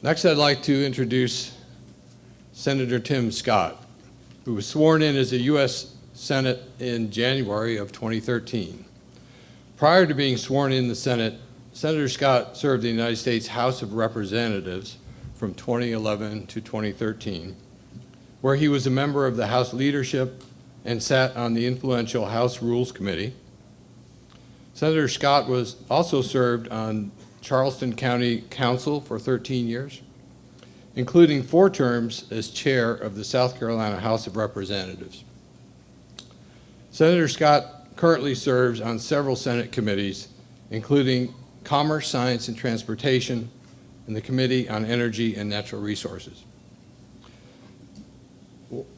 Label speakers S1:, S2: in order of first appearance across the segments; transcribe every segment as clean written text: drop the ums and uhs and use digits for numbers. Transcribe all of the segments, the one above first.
S1: Next, I'd like to introduce Senator Tim Scott, who was sworn in as the U.S. Senate in January of 2013. Prior to being sworn in the Senate, Senator Scott served in the United States House of Representatives from 2011 to 2013, where he was a member of the House leadership and sat on the influential House Rules Committee. Senator Scott was also served on Charleston County Council for 13 years, including 4 terms as chair of the South Carolina House of Representatives. Senator Scott currently serves on several Senate committees, including Commerce, Science, and Transportation, and the Committee on Energy and Natural Resources.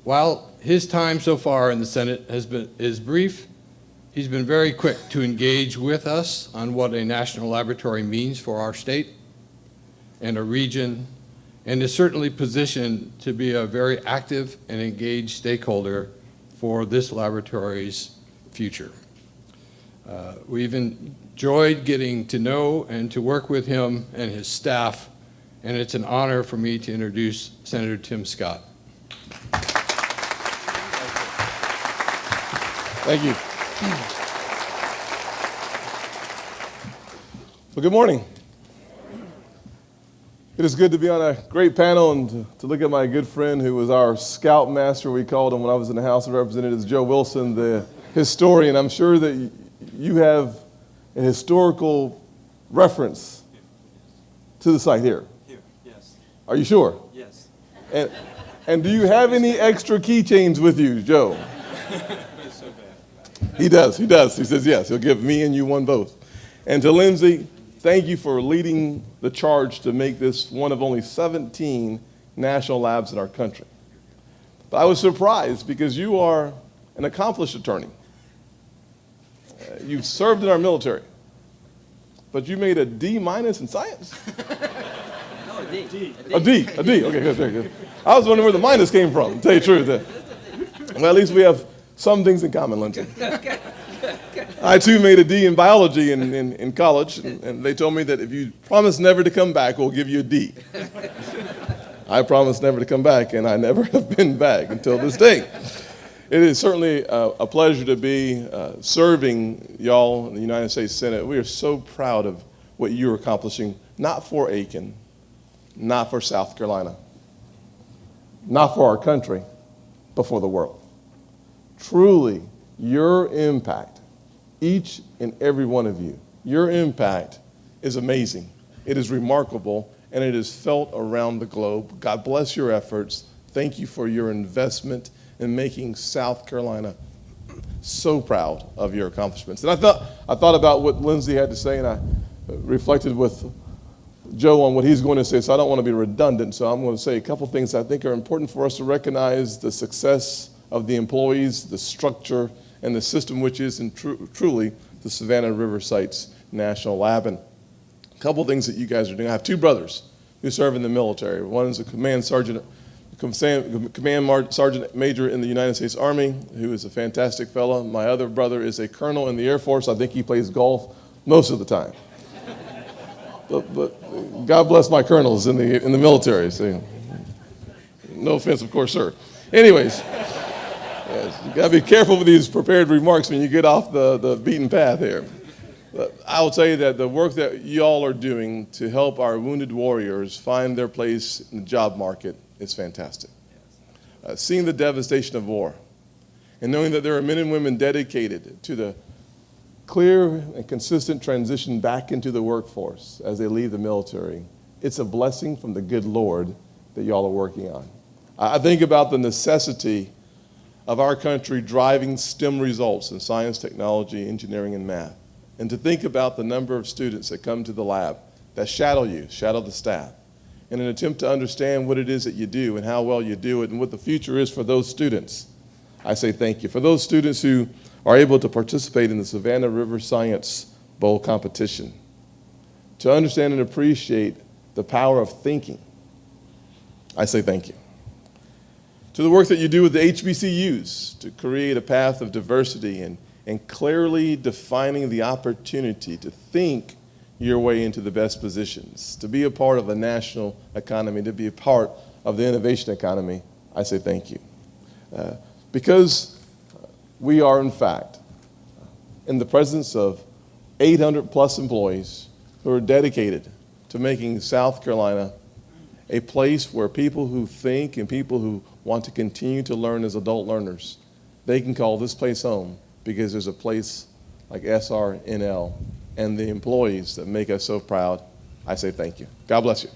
S1: While his time so far in the Senate is brief, he's been very quick to engage with us on what a national laboratory means for our state and a region, and is certainly positioned to be a very active and engaged stakeholder for this laboratory's future. We've enjoyed getting to know and to work with him and his staff, and it's an honor for me to introduce Senator Tim Scott.
S2: Thank you. Well, good morning. It is good to be on a great panel and to look at my good friend who was our scoutmaster, we called him when I was in the House of Representatives, Joe Wilson, the historian. I'm sure that you have a historical reference to the site here.
S3: Here, yes.
S2: Are you sure?
S3: Yes.
S2: And do you have any extra keychains with you, Joe?
S3: It's so bad.
S2: He does. He says yes. He'll give me and you one both. And to Lindsay, thank you for leading the charge to make this one of only 17 national labs in our country. But I was surprised because you are an accomplished attorney. You've served in our military, but you made a D- in science?
S3: No, a D.
S2: A D. Okay, good. I was wondering where the minus came from, to tell you the truth. Well, at least we have some things in common, Lindsay. I, too, made a D in biology in college, and they told me that if you promise never to come back, we'll give you a D. I promised never to come back, and I never have been back until this day. It is certainly a pleasure to be serving y'all in the United States Senate. We are so proud of what you're accomplishing, not for Aiken, not for South Carolina, not for our country, but for the world. Truly, your impact, each and every one of you, your impact is amazing. It is remarkable, and it is felt around the globe. God bless your efforts. Thank you for your investment in making South Carolina so proud of your accomplishments. And I thought about what Lindsay had to say, and I reflected with Joe on what he's going to say, so I don't want to be redundant, so I'm going to say a couple things I think are important for us to recognize: the success of the employees, the structure, and the system, which is truly the Savannah River Site's National Lab. And a couple things that you guys are doing. I have 2 brothers who serve in the military. One is a command sergeant major in the United States Army, who is a fantastic fellow. My other brother is a colonel in the Air Force. I think he plays golf most of the time. But God bless my colonels in the military. So, no offense, of course, sir. Anyways, yes, you got to be careful with these prepared remarks when you get off the beaten path here. But I will tell you that the work that you all are doing to help our wounded warriors find their place in the job market is fantastic. Seeing the devastation of war and knowing that there are men and women dedicated to the clear and consistent transition back into the workforce as they leave the military, it's a blessing from the good Lord that y'all are working on. I think about the necessity of our country driving STEM results in science, technology, engineering, and math. And to think about the number of students that come to the lab that shadow the staff, in an attempt to understand what it is that you do and how well you do it and what the future is for those students. I say thank you. For those students who are able to participate in the Savannah River Science Bowl competition, to understand and appreciate the power of thinking, I say thank you. To the work that you do with the HBCUs to create a path of diversity and clearly defining the opportunity to think your way into the best positions, to be a part of the national economy, to be a part of the innovation economy, I say thank you. Because we are, in fact, in the presence of 800 plus employees who are dedicated to making South Carolina a place where people who think and people who want to continue to learn as adult learners, they can call this place home because there's a place like SRNL and the employees that make us so proud. I say thank you. God bless you.